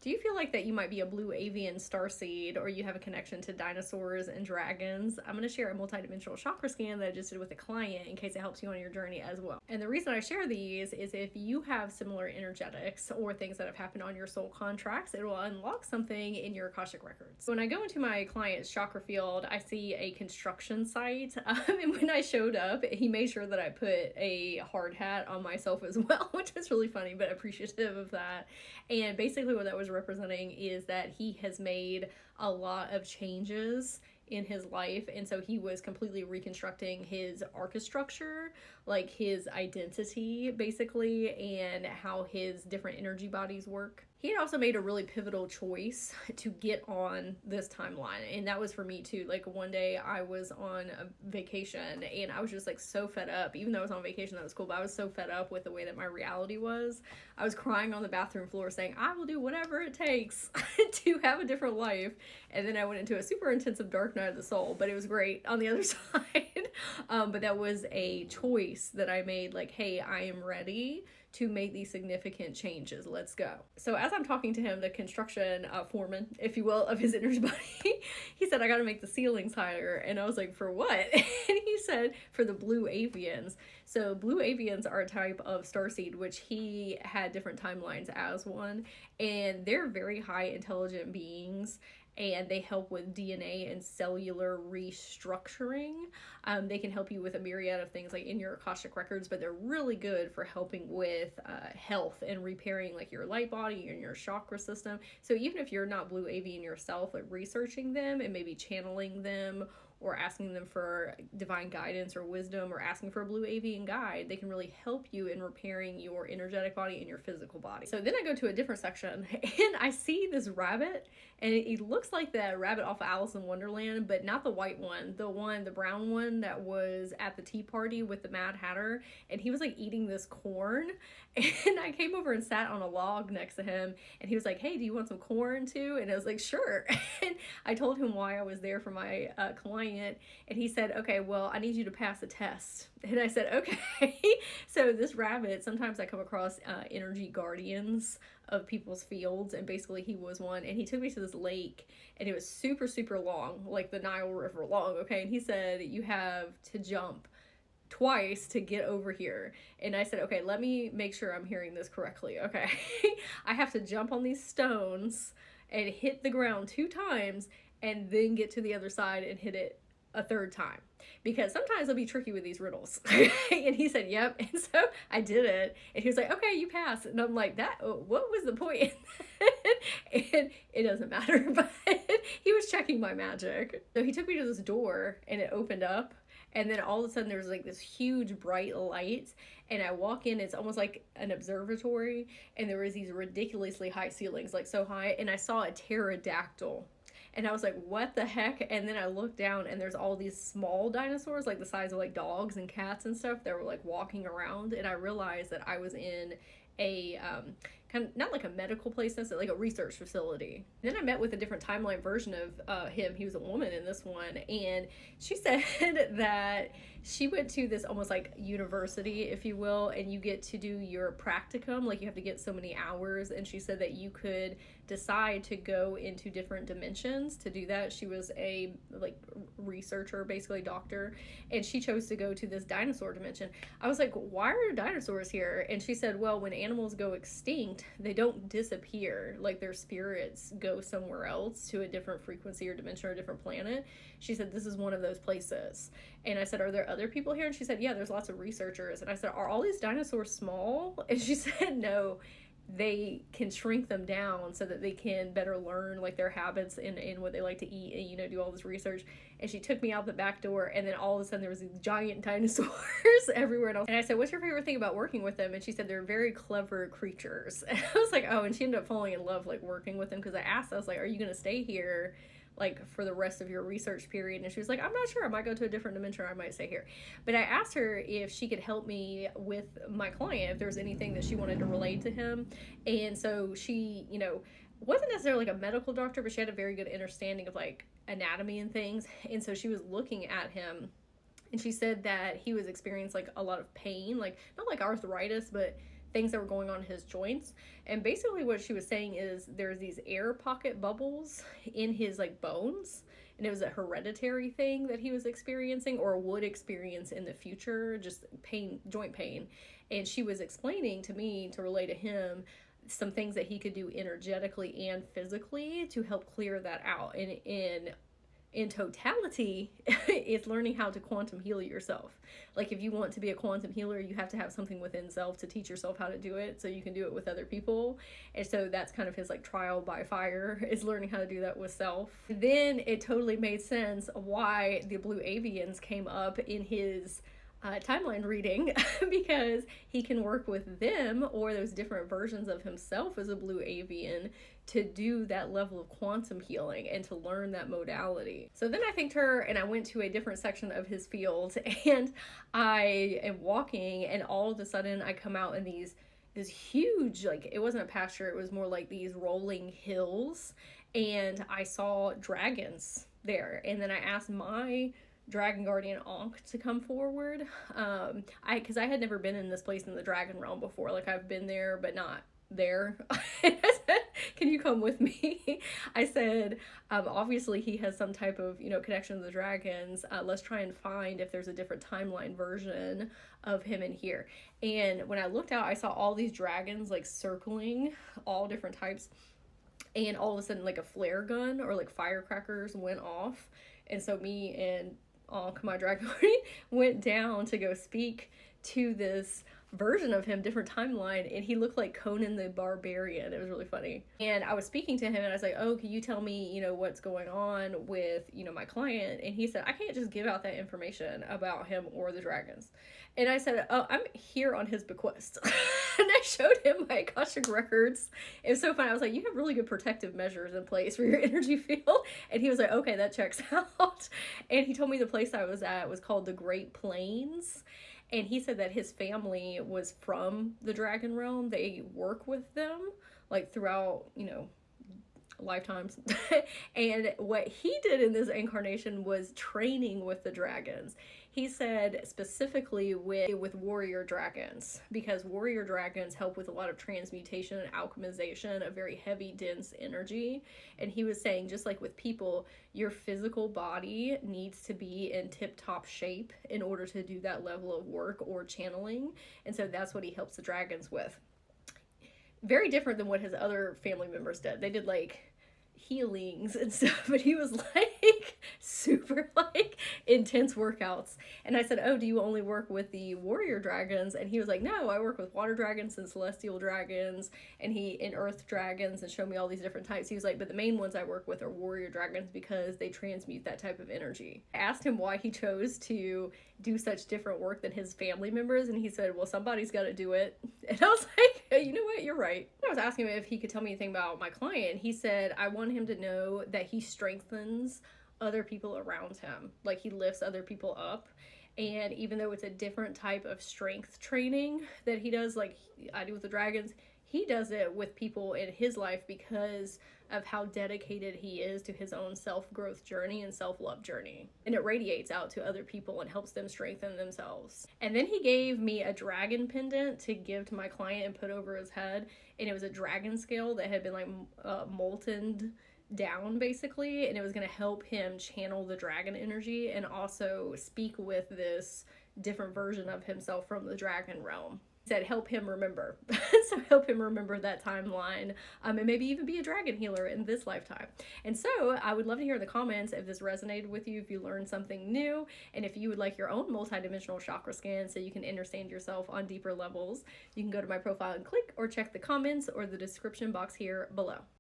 Do you feel like that you might be a blue avian starseed, or you have a connection to dinosaurs and dragons? I'm going to share a multidimensional chakra scan that I just did with a client in case it helps you on your journey as well. And the reason I share these is if you have similar energetics or things that have happened on your soul contracts, it will unlock something in your Akashic records. When I go into my client's chakra field, I see a construction site. And when I showed up, he made sure that I put a hard hat on myself as well, which is really funny, but appreciative of that. And basically what that was representing is that he has made a lot of changes in his life, and so he was completely reconstructing his archistructure, like his identity basically, and how his different energy bodies work. He had also made a really pivotal choice to get on this timeline, and that was for me too. Like one day I was on a vacation and I was just like so fed up. Even though I was on vacation, that was cool, but I was so fed up with the way that my reality was. I was crying on the bathroom floor saying, I will do whatever it takes to have a different life. And then I went into a super intensive dark night of the soul, but it was great on the other side. But that was a choice that I made, like, hey, I am ready to make these significant changes. Let's go. So as I'm talking to him, the construction foreman, if you will, of his energy body, he said, I got to make the ceilings higher. And I was like, for what? And he said, for the blue avians. So blue avians are a type of starseed, which he had different timelines as one. And they're very high intelligent beings, and they help with DNA and cellular restructuring. They can help you with a myriad of things like in your Akashic records, but they're really good for helping with health and repairing like your light body and your chakra system. So even if you're not blue avian yourself, like researching them and maybe channeling them or asking them for divine guidance or wisdom, or asking for a blue avian guide, they can really help you in repairing your energetic body and your physical body. So then I go to a different section and I see this rabbit, and it looks like that rabbit off of Alice in Wonderland, but not the white one, the brown one that was at the tea party with the Mad Hatter, and he was like eating this corn, and I came over and sat on a log next to him, and he was like, hey, do you want some corn too? And I was like, sure. And I told him why I was there for my client, and he said, okay, well, I need you to pass a test. And I said, okay. So this rabbit, sometimes I come across energy guardians of people's fields, and basically he was one, and he took me to this lake, and it was super, super long, like the Nile River long, okay? And he said, you have to jump twice to get over here. And I said, okay, let me make sure I'm hearing this correctly, okay? I have to jump on these stones and hit the ground 2 times, and then get to the other side and hit it a 3rd time, because sometimes it'll be tricky with these riddles. And he said, yep. And so I did it, and he was like, okay, you passed. And I'm like, what was the point? And it doesn't matter, but he was checking my magic. So he took me to this door, and it opened up, and then all of a sudden there was like this huge bright light, and I walk in, it's almost like an observatory, and there was these ridiculously high ceilings, like so high, and I saw a pterodactyl. And I was like, what the heck? And then I looked down, and there's all these small dinosaurs, like the size of like dogs and cats and stuff, that were like walking around. And I realized that I was in a kind of not like a medical place necessarily, like a research facility. Then I met with a different timeline version of him. He was a woman in this one, and she said that she went to this almost like university, if you will, and you get to do your practicum, like you have to get so many hours, and she said that you could decide to go into different dimensions to do that. She was a like researcher, basically doctor, and she chose to go to this dinosaur dimension. I was like, why are dinosaurs here? And she said, well, when animals go extinct, they don't disappear, like their spirits go somewhere else to a different frequency or dimension or a different planet. She said, this is one of those places. And I said, are there other people here? And she said, yeah, there's lots of researchers. And I said, are all these dinosaurs small? And she said, no, they can shrink them down so that they can better learn like their habits and what they like to eat, and, you know, do all this research. And she took me out the back door, and then all of a sudden there was these giant dinosaurs everywhere. And I said, what's your favorite thing about working with them? And she said, they're very clever creatures. And I was like, oh, and she ended up falling in love like working with them, because I asked, I was like, are you going to stay here like for the rest of your research period? And she was like, I'm not sure, I might go to a different dimension, or I might stay here. But I asked her if she could help me with my client, if there was anything that she wanted to relate to him. And so she, you know, wasn't necessarily like a medical doctor, but she had a very good understanding of like anatomy and things. And so she was looking at him, and she said that he was experiencing like a lot of pain, like not like arthritis, but things that were going on in his joints. And basically what she was saying is there's these air pocket bubbles in his like bones, and it was a hereditary thing that he was experiencing or would experience in the future, just pain, joint pain. And she was explaining to me, to relay to him, some things that he could do energetically and physically to help clear that out. And in totality, it's learning how to quantum heal yourself. Like if you want to be a quantum healer, you have to have something within self to teach yourself how to do it so you can do it with other people. And so that's kind of his like trial by fire, is learning how to do that with self. Then it totally made sense why the blue avians came up in his timeline reading, because he can work with them or those different versions of himself as a blue avian to do that level of quantum healing and to learn that modality. So then I thanked her and I went to a different section of his field, and I am walking, and all of a sudden I come out in this huge, like it wasn't a pasture, it was more like these rolling hills, and I saw dragons there. And then I asked my dragon guardian Ankh to come forward, because I had never been in this place in the dragon realm before. Like I've been there but not there. I said, can you come with me? I said, obviously he has some type of connection to the dragons. Let's try and find if there's a different timeline version of him in here. And when I looked out, I saw all these dragons like circling, all different types, and all of a sudden like a flare gun or like firecrackers went off. And so me and my dragon guardian went down to go speak to this version of him, different timeline, and he looked like Conan the Barbarian. It was really funny. And I was speaking to him and I was like, oh, can you tell me, what's going on with, my client? And he said, I can't just give out that information about him or the dragons. And I said, oh, I'm here on his bequest. And I showed him my Akashic records. It was so fun. I was like, you have really good protective measures in place for your energy field. And he was like, okay, that checks out. And he told me the place I was at was called the Great Plains. And he said that his family was from the dragon realm. They work with them like throughout, lifetimes. And what he did in this incarnation was training with the dragons. He said specifically with warrior dragons, because warrior dragons help with a lot of transmutation and alchemization of very heavy, dense energy. And he was saying, just like with people, your physical body needs to be in tip-top shape in order to do that level of work or channeling. And so that's what he helps the dragons with. Very different than what his other family members did. They did like healings and stuff, but he was like super like intense workouts. And I said, oh, do you only work with the warrior dragons? And he was like, no, I work with water dragons and celestial dragons and earth dragons, and showed me all these different types. He was like, but the main ones I work with are warrior dragons because they transmute that type of energy. I asked him why he chose to do such different work than his family members, and he said, well, somebody's got to do it. And I was like, hey, you know what, you're right. I was asking him if he could tell me anything about my client. He said, I want him to know that he strengthens other people around him, like he lifts other people up. And even though it's a different type of strength training that he does, like I do with the dragons, he does it with people in his life because of how dedicated he is to his own self-growth journey and self-love journey. And it radiates out to other people and helps them strengthen themselves. And then he gave me a dragon pendant to give to my client and put over his head. And it was a dragon scale that had been like molten down basically. And it was going to help him channel the dragon energy and also speak with this different version of himself from the dragon realm. Said help him remember. So help him remember that timeline, and maybe even be a dragon healer in this lifetime. And so I would love to hear in the comments if this resonated with you, if you learned something new, and if you would like your own multidimensional chakra scan so you can understand yourself on deeper levels. You can go to my profile and click, or check the comments or the description box here below.